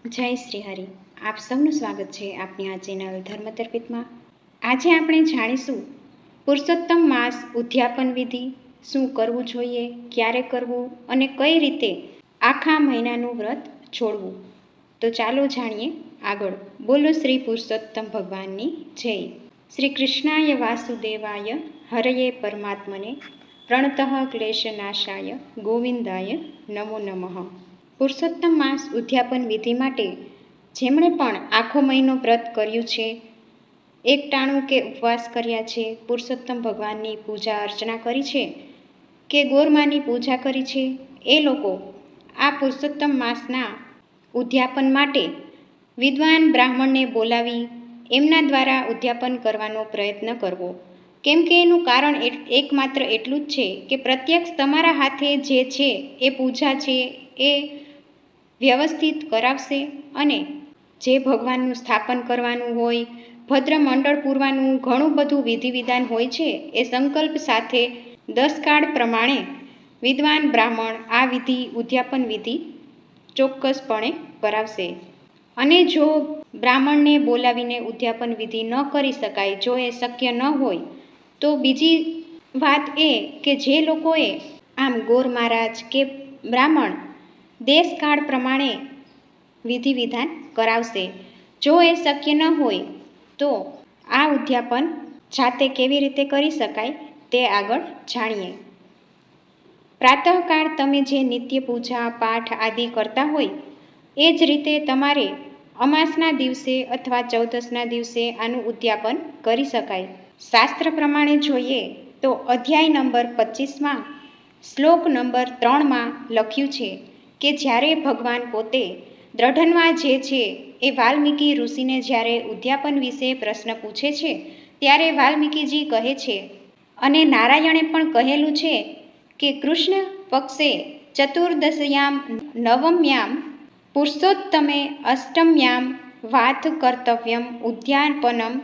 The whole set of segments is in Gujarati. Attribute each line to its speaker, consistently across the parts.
Speaker 1: જય શ્રી હરિ. આપ સૌનું સ્વાગત છે આપની આ ચેનલ ધર્મતર્પિતમાં. આજે આપણે જાણીશું પુરુષોત્તમ માસ ઉદ્યાપન વિધિ, શું કરવું જોઈએ, ક્યારે કરવું અને કઈ રીતે આખા મહિનાનું વ્રત છોડવું. તો ચાલો જાણીએ આગળ. બોલો શ્રી પુરુષોત્તમ ભગવાનની જય. શ્રી કૃષ્ણાય વાસુદેવાય હરયે પરમાત્મને પ્રણતઃ ક્લેશનાશાય ગોવિંદાય નમો નમઃ. પુરુષોત્તમ માસ ઉદ્યાપન વિધિ માટે જેમણે પણ આખો મહિનો વ્રત કર્યું છે, એકટાણું કે ઉપવાસ કર્યા છે, પુરુષોત્તમ ભગવાનની પૂજા અર્ચના કરી છે કે ગોરમાની પૂજા કરી છે, એ લોકો આ પુરુષોત્તમ માસના ઉદ્યાપન માટે વિદ્વાન બ્રાહ્મણને બોલાવી એમના દ્વારા ઉદ્યાપન કરવાનો પ્રયત્ન કરવો. કેમ કે એનું કારણ એકમાત્ર એટલું જ છે કે પ્રત્યક્ષ તમારા હાથે જે છે એ પૂજા છે એ વ્યવસ્થિત કરાવશે અને જે ભગવાનનું સ્થાપન કરવાનું હોય, ભદ્ર મંડળ પૂરવાનું ઘણું બધું વિધિ વિધાન હોય છે, એ સંકલ્પ સાથે 10 કાળ પ્રમાણે વિદ્વાન બ્રાહ્મણ આ વિધિ ઉદ્યાપન વિધિ ચોક્કસપણે કરાવશે. અને જો બ્રાહ્મણને બોલાવીને ઉદ્યાપન વિધિ ન કરી શકાય, જો એ શક્ય ન હોય, તો બીજી વાત એ કે જે લોકોએ આમ ગોર મહારાજ કે બ્રાહ્મણ દેશકાળ પ્રમાણે વિધિ વિધાન કરાવશે. જો એ શક્ય ન હોય તો આ ઉદ્યાપન જાતે કેવી રીતે કરી શકાય તે આગળ જાણીએ. પ્રાતઃકાળ તમે જે નિત્ય પૂજા પાઠ આદિ કરતા હોય એ જ રીતે તમારે અમાસના દિવસે અથવા ચૌદસના દિવસે આનું ઉદ્યાપન કરી શકાય. શાસ્ત્ર પ્રમાણે જોઈએ તો અધ્યાય નંબર 25માં શ્લોક નંબર 3માં લખ્યું છે કે જ્યારે ભગવાન પોતે દ્રઢનમાં જે છે એ વાલ્મીકી ઋષિને જ્યારે ઉદ્યાપન વિશે પ્રશ્ન પૂછે છે, ત્યારે વાલ્મીકીજી કહે છે અને નારાયણે પણ કહેલું છે કે કૃષ્ણ પક્ષે ચતુર્દશયામ નવમ્યામ પુરુષોત્તમે અષ્ટમ્યામ વાત કર્તવ્યમ ઉદ્યાપનમ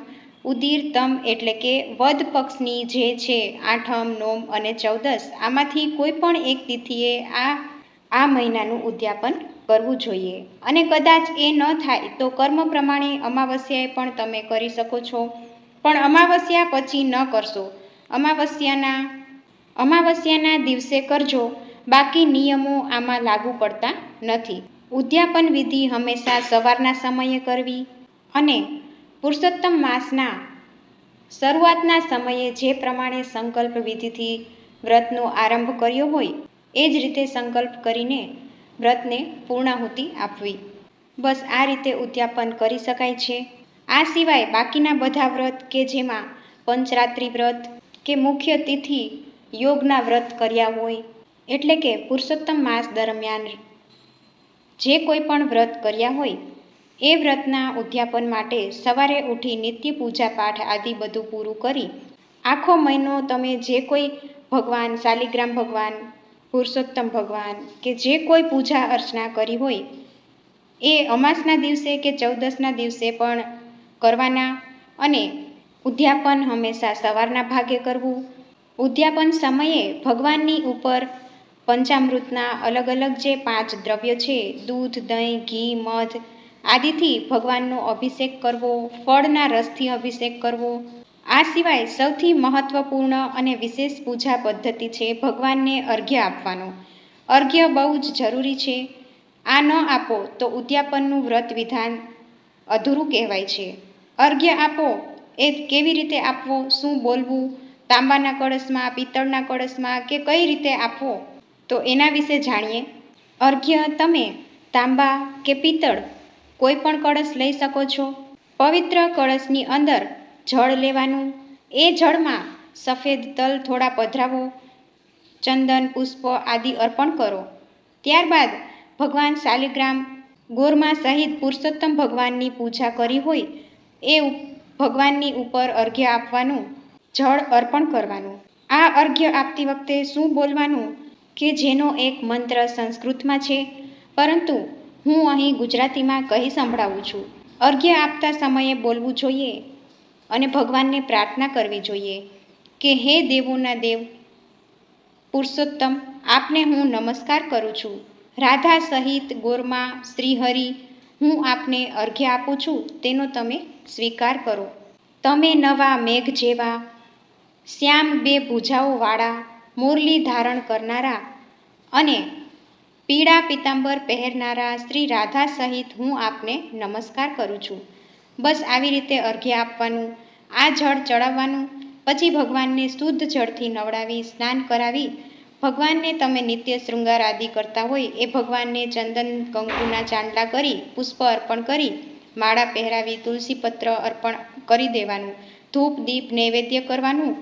Speaker 1: ઉદીરતમ, એટલે કે વદ પક્ષની જે છે 8મ, 9મ અને 14, આમાંથી કોઈ પણ એક તિથિએ આ મહિનાનું ઉદ્યાપન કરવું જોઈએ. અને કદાચ એ ન થાય તો કર્મ પ્રમાણે અમાવસ્યાએ પણ તમે કરી શકો છો, પણ અમાવસ્યા પછી ન કરશો. અમાવસ્યાના દિવસે કરજો, બાકી નિયમો આમાં લાગુ પડતા નથી. ઉદ્યાપન વિધિ હંમેશા સવારના સમયે કરવી અને પુરુષોત્તમ માસના શરૂઆતના સમયે જે પ્રમાણે સંકલ્પ વિધિથી વ્રતનો આરંભ કર્યો હોય એ જ રીતે સંકલ્પ કરીને વ્રતને પૂર્ણાહુતિ આપવી. બસ આ રીતે ઉદ્યાપન કરી શકાય છે. આ સિવાય બાકીના બધા વ્રત કે જેમાં પંચરાત્રિ વ્રત કે મુખ્ય તિથિ યોગના વ્રત કર્યા હોય, એટલે કે પુરુષોત્તમ માસ દરમિયાન જે કોઈ પણ વ્રત કર્યા હોય એ વ્રતના ઉદ્યાપન માટે સવારે ઉઠી નિત્ય પૂજા પાઠ આદિ બધું પૂરું કરી આખો મહિનો તમે જે કોઈ ભગવાન, શાલિગ્રામ ભગવાન, પુરુષોત્તમ ભગવાન કે જે કોઈ પૂજા અર્ચના કરી હોય એ અમાસના દિવસે કે ચૌદસના દિવસે પણ કરવાના. અને ઉદ્યાપન હંમેશા સવારના ભાગે કરવું. ઉદ્યાપન સમયે ભગવાનની ઉપર પંચામૃતના અલગ અલગ જે 5 દ્રવ્ય છે, દૂધ, દહીં, ઘી, મધ આદિથી ભગવાનનો અભિષેક કરવો, ફળના રસથી અભિષેક કરવો. આ સિવાય સૌથી મહત્વપૂર્ણ અને વિશેષ પૂજા પદ્ધતિ છે ભગવાનને અર્ઘ્ય આપવાનો. અર્ઘ્ય બહુ જ જરૂરી છે. આ ન આપો તો ઉદ્યાપનનું વ્રત વિધાન અધૂરું કહેવાય છે. અર્ઘ્ય આપો એ કેવી રીતે આપવો, શું બોલવું, તાંબાના કળશમાં, પિત્તળના કળશમાં કે કઈ રીતે આપવો, તો એના વિશે જાણીએ. અર્ઘ્ય તમે તાંબા કે પિત્તળ કોઈ પણ કળશ લઈ શકો છો. પવિત્ર કળશની અંદર જળ લેવાનું, એ જળમાં સફેદ તલ થોડા પધરાવો, ચંદન પુષ્પ આદિ અર્પણ કરો. ત્યારબાદ ભગવાન શાલિગ્રામ, ગોરમા સહિત પુરુષોત્તમ ભગવાનની પૂજા કરી હોય એ ભગવાનની ઉપર અર્ઘ્ય આપવાનું, જળ અર્પણ કરવાનું. આ અર્ઘ્ય આપતી વખતે શું બોલવાનું કે જેનો એક મંત્ર સંસ્કૃતમાં છે, પરંતુ હું અહીં ગુજરાતીમાં કહી સંભળાવું છું. અર્ઘ્ય આપતા સમયે બોલવું જોઈએ અને ભગવાનને પ્રાર્થના કરવી જોઈએ કે હે દેવોના દેવ પુરુષોત્તમ, આપને હું નમસ્કાર કરું છું. રાધા સહિત ગોરમા, શ્રીહરિ હું આપને અર્ઘ્ય આપું છું તેનો તમે સ્વીકાર કરો. તમે નવા મેઘ જેવા, શ્યામ બે ભુજાઓવાળા, મુરલી ધારણ કરનારા અને પીળા પીતાંબર પહેરનારા શ્રી રાધા સહિત હું આપને નમસ્કાર કરું છું. બસ આવી રીતે અર્ઘ્ય આપવાનું. આ જળ ચડાવવાનું. પછી ભગવાનને શુદ્ધ જળથી નવડાવી સ્નાન કરાવી, ભગવાનને તમે નિત્ય શૃંગાર આદિ કરતા હોય એ ભગવાનને ચંદન કંકુના ચાંદલા કરી, પુષ્પ અર્પણ કરી, માળા પહેરાવી, તુલસીપત્ર અર્પણ કરી દેવાનું, ધૂપ દીપ નૈવેદ્ય કરવાનું.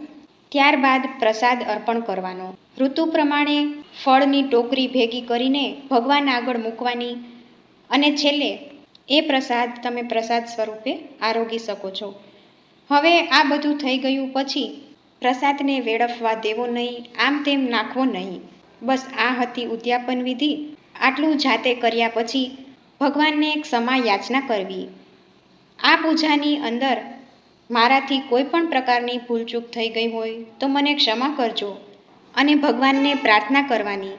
Speaker 1: ત્યારબાદ પ્રસાદ અર્પણ કરવાનો. ઋતુ પ્રમાણે ફળની ટોકરી ભેગી કરીને ભગવાન આગળ મૂકવાની અને છેલ્લે એ પ્રસાદ તમે પ્રસાદ સ્વરૂપે આરોગી શકો છો. હવે આ બધું થઈ ગયું પછી પ્રસાદને વેડફવા દેવો નહીં, આમ તેમ નાખવો નહીં. બસ આ હતી ઉદ્યાપન વિધિ. આટલું જાતે કર્યા પછી ભગવાનને ક્ષમા યાચના કરવી. આ પૂજાની અંદર મારાથી કોઈ પણ પ્રકારની ભૂલચૂક થઈ ગઈ હોય તો મને ક્ષમા કરજો અને ભગવાનને પ્રાર્થના કરવાની,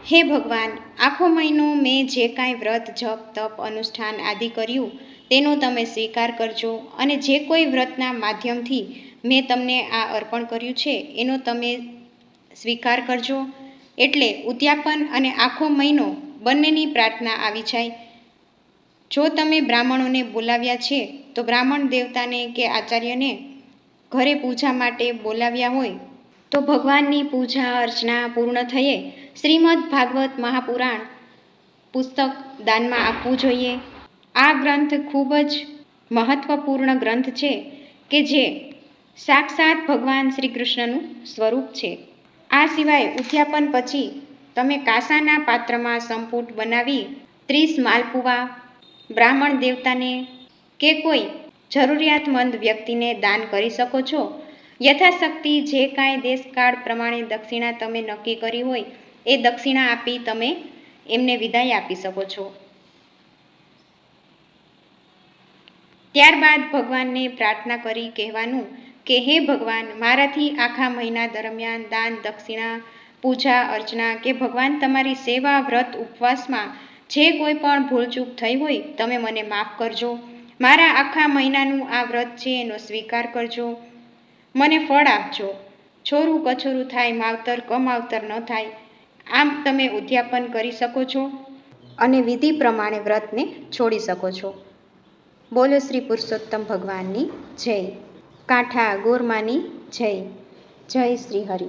Speaker 1: હે ભગવાન, આખો મહિનો મેં જે કાંઈ વ્રત જપ તપ અનુષ્ઠાન આદિ કર્યું તેનો તમે સ્વીકાર કરજો અને જે કોઈ વ્રતના માધ્યમથી મેં તમને આ અર્પણ કર્યું છે એનો તમે સ્વીકાર કરજો. એટલે ઉદ્યાપન અને આખો મહિનો બંનેની પ્રાર્થના આવી જાય. જો તમે બ્રાહ્મણોને બોલાવ્યા છે તો બ્રાહ્મણ દેવતાને કે આચાર્યને ઘરે પૂજા માટે બોલાવ્યા હોય તો ભગવાનની પૂજા અર્ચના પૂર્ણ થયે શ્રીમદ્ ભાગવત મહાપુરાણ પુસ્તક દાનમાં આપવું જોઈએ. આ ગ્રંથ ખૂબ જ મહત્વપૂર્ણ ગ્રંથ છે કે જે સાક્ષાત ભગવાન શ્રી કૃષ્ણનું સ્વરૂપ છે. આ સિવાય ઉદ્યાપન પછી તમે કાંસાના પાત્રમાં સંપુટ બનાવી 30 માલપુવા બ્રાહ્મણ દેવતાને કે કોઈ જરૂરિયાતમંદ વ્યક્તિને દાન કરી શકો છો. યથાશક્તિ જે કાંઈ દેશકાળ પ્રમાણે દક્ષિણા તમે નક્કી કરી હોય એ દક્ષિણા આપી તમે એમને વિદાય આપી શકો છો. ત્યારબાદ ભગવાનને પ્રાર્થના કરી કહેવાનું કે હે ભગવાન, મારાથી આખા મહિના દરમિયાન દાન દક્ષિણા પૂજા અર્ચના કે ભગવાન તમારી સેવા વ્રત ઉપવાસમાં જે કોઈ પણ ભૂલચૂક થઈ હોય તમે મને માફ કરજો. મારા આખા મહિનાનું આ વ્રત છે એનો સ્વીકાર કરજો. મને ફળ આપજો. છોરું કછોરું થાય, માવતર કમાવતર ન થાય. આમ તમે ઉદ્યાપન કરી શકો છો અને વિધિ પ્રમાણે વ્રતને છોડી શકો છો. બોલો શ્રી પુરુષોત્તમ ભગવાનની જય. કાંઠા ગોરમાની જય. જય શ્રી હરિ.